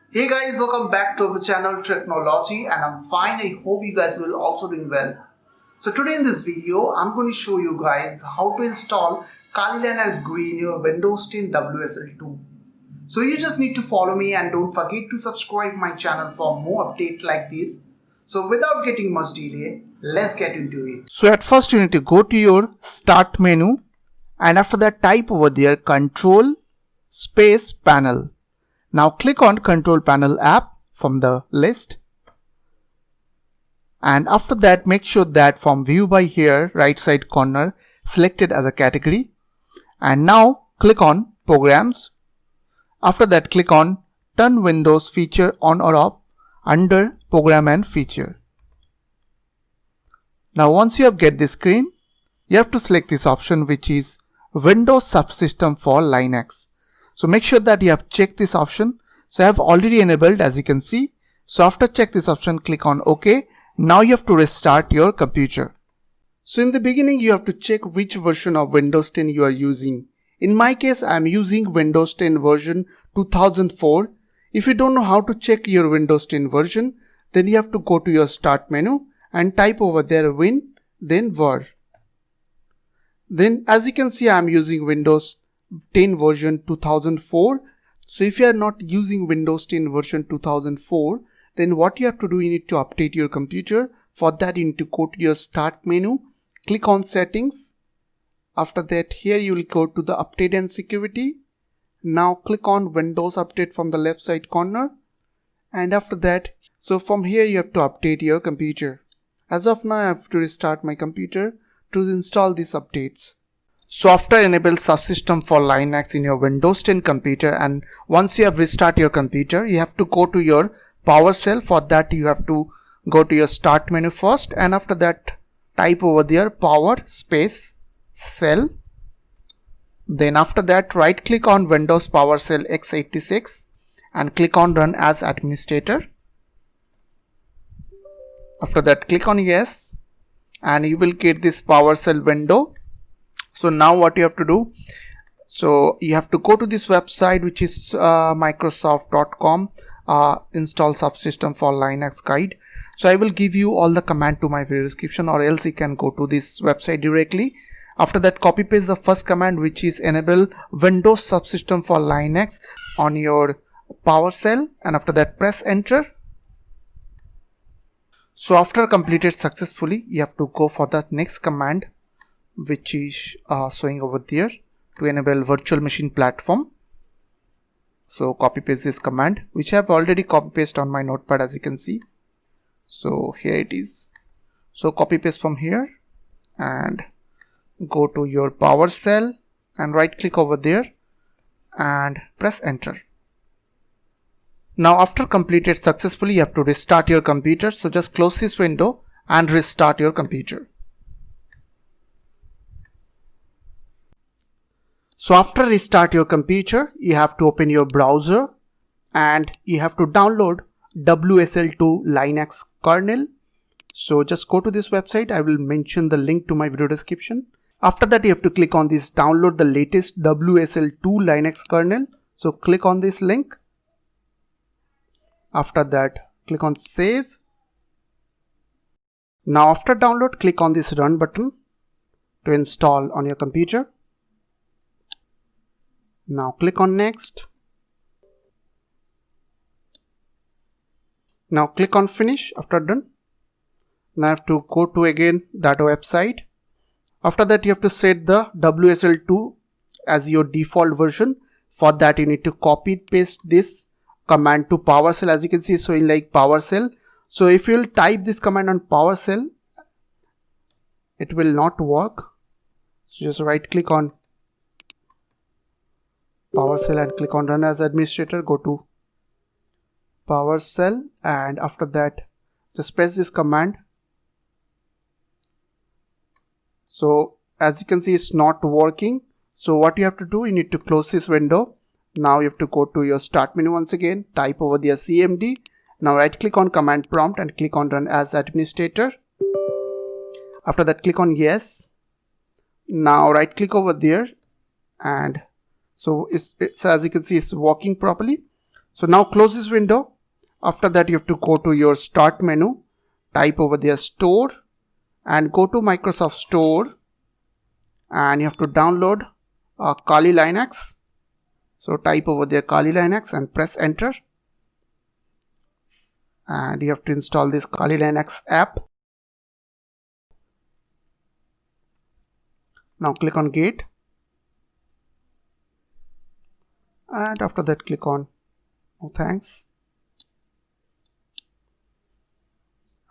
Hey guys, welcome back to our channel Technology, and I'm fine. I hope you guys will also doing well. So today in this video, I'm going to show you guys how to install Kali Linux GUI in your Windows 10 WSL2. So you just need to follow me and don't forget to subscribe my channel for more updates like this. So without getting much delay, let's get into it. So at first you need to go to your start menu, and after that type over there Control Space Panel. Now click on Control Panel app from the list, and after that make sure that from view by here right side corner selected as a category, and now click on Programs. After that click on Turn Windows Feature on or off under Program and Feature. Now once you have get this screen, you have to select this option which is Windows Subsystem for Linux. So make sure that you have checked this option. So I have already enabled, as you can see. So after check this option, click on OK. Now you have to restart your computer. So in the beginning, you have to check which version of Windows 10 you are using. In my case, I am using Windows 10 version 2004. If you don't know how to check your Windows 10 version, then you have to go to your start menu and type over there Win, then var. Then as you can see, I am using Windows 10 version 2004. So if you are not using Windows 10 version 2004, then what you have to do, you need to update your computer. For that you need to go to your start menu, click on settings. After that here you will go to the update and security. Now click on Windows Update from the left side corner, and after that, so from here you have to update your computer. As of now I have to restart my computer to install these updates. So after enable subsystem for Linux in your Windows 10 computer, and once you have restart your computer, you have to go to your PowerShell. For that you have to go to your start menu first, and after that type over there Power Space Shell. Then after that right click on Windows PowerShell x86 and click on Run as Administrator. After that click on Yes, and you will get this PowerShell window. So now what you have to do, so you have to go to this website which is microsoft.com install subsystem for Linux guide. So I will give you all the command to my video description, or else you can go to this website directly. After that copy paste the first command which is enable Windows subsystem for Linux on your PowerShell, and after that press enter. So after completed successfully, you have to go for the next command which is showing over there to enable virtual machine platform. So copy paste this command which I have already copy paste on my notepad, as you can see. So here it is. So copy paste from here and go to your PowerShell and right click over there and press enter. Now after completed successfully, you have to restart your computer. So just close this window and restart your computer. So after restart your computer, you have to open your browser and you have to download WSL2 Linux kernel. So just go to this website. I will mention the link to my video description. After that you have to click on this download the latest WSL2 Linux kernel. So click on this link. After that click on save. Now after download, click on this run button to install on your computer. Now click on next. Now click on finish after done. Now I have to go to again that website. After that you have to set the WSL2 as your default version. For that you need to copy paste this command to PowerShell, as you can see showing like PowerShell. So if you will type this command on PowerShell, it will not work. So just right click on PowerShell and click on Run as Administrator. Go to PowerShell and after that just press this command. So as you can see it's not working. So what you have to do, you need to close this window. Now you have to go to your start menu once again, type over there CMD. Now right click on command prompt and click on Run as Administrator. After that click on Yes. Now right click over there and so it's as you can see it's working properly. So now close this window. After that, you have to go to your start menu, type over there store, and go to Microsoft Store, and you have to download Kali Linux. So type over there Kali Linux and press enter, and you have to install this Kali Linux app. Now click on get, and after that click on no thanks,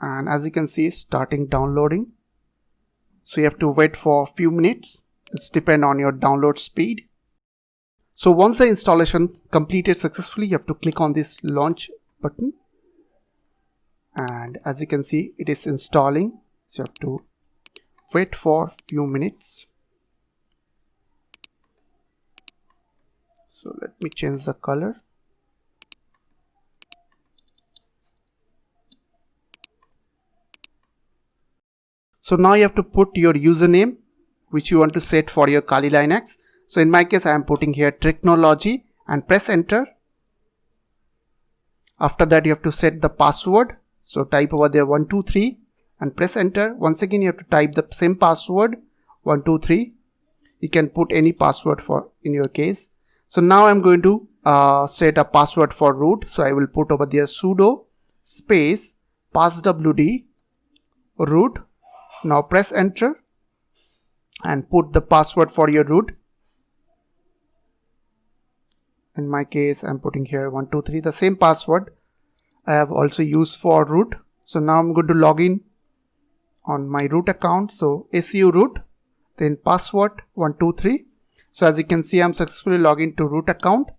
and as you can see, starting downloading. So you have to wait for a few minutes. It's depend on your download speed. So once the installation completed successfully, you have to click on this launch button, and as you can see, it is installing. So you have to wait for a few minutes. So let me change the color. So now you have to put your username which you want to set for your Kali Linux. So in my case, I am putting here Tricknology and press enter. After that, you have to set the password. So type over there 123 and press enter. Once again, you have to type the same password 123. You can put any password for in your case. So now I'm going to set a password for root. So I will put over there sudo space passwd root. Now press enter and put the password for your root. In my case, I'm putting here 123, the same password I have also used for root. So now I'm going to log in on my root account. So su root, then password 123. So as you can see, I'm successfully logged into root account.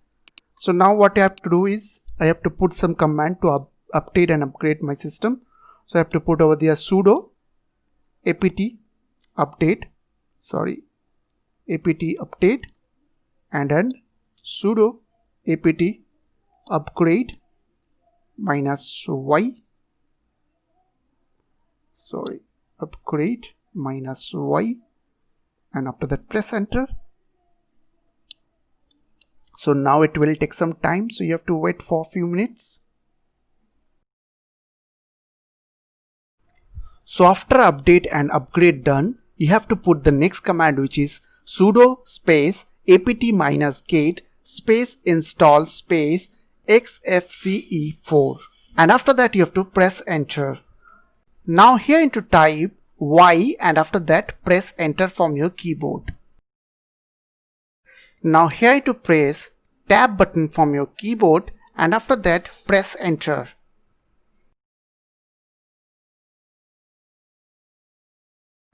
So now what I have to do is I have to put some command to update and upgrade my system. So I have to put over there sudo apt update, and then sudo apt upgrade -y, upgrade -y, and after that press enter. So now it will take some time, so you have to wait for a few minutes. So after update and upgrade done, you have to put the next command, which is sudo space apt-get space install space xfce4, and after that you have to press enter. Now here into type y, and after that press enter from your keyboard. Now here to press tab button from your keyboard, and after that press enter.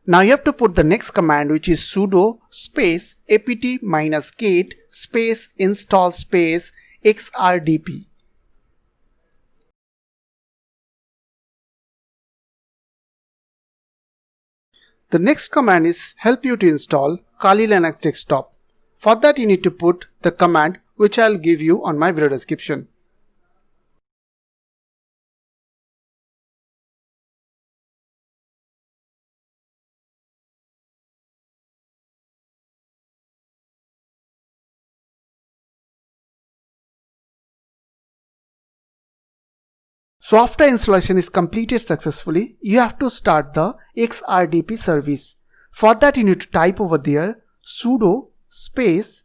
Now you have to put the next command, which is sudo space apt-get space install space xrdp. The next command is help you to install Kali Linux Desktop. For that you need to put the command which I'll give you on my video description. So after installation is completed successfully, you have to start the XRDP service. For that you need to type over there sudo space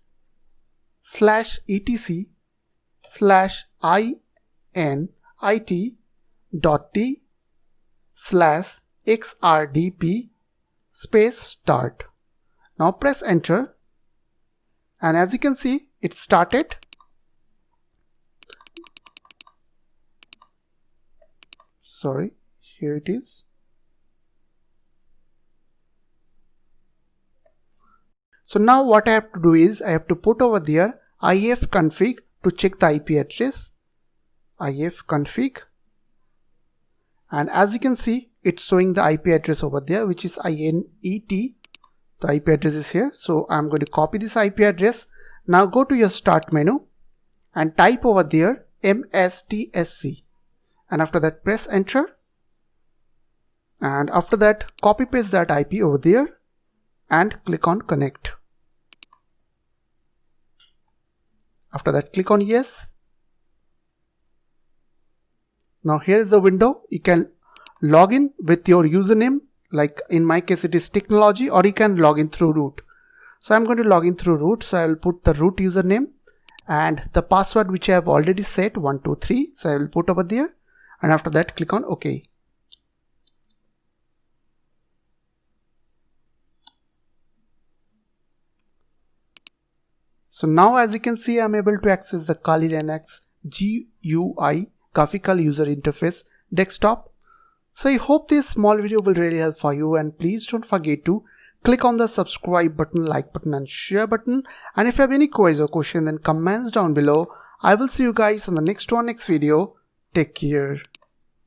/etc/init.t/xrdp space start. Now press enter, and as you can see, it started. Here it is. So now what I have to do is I have to put over there ifconfig to check the IP address. ifconfig, and as you can see, it's showing the IP address over there, which is INET. The IP address is here. So I'm going to copy this IP address. Now go to your start menu and type over there mstsc, and after that press enter, and after that copy paste that IP over there and click on connect. After that click on yes, Now here is the window. You can log in with your username, like in my case it is technology, or you can log in through root. So I'm going to log in through root, so I will put the root username and the password which I have already set 123, so I will put over there, and after that click on OK. So now as you can see, I'm able to access the Kali Linux GUI, graphical user interface desktop. So I hope this small video will really help for you, and please don't forget to click on the subscribe button, like button and share button. And if you have any quiz or question, then comments down below. I will see you guys on the next video. Take care.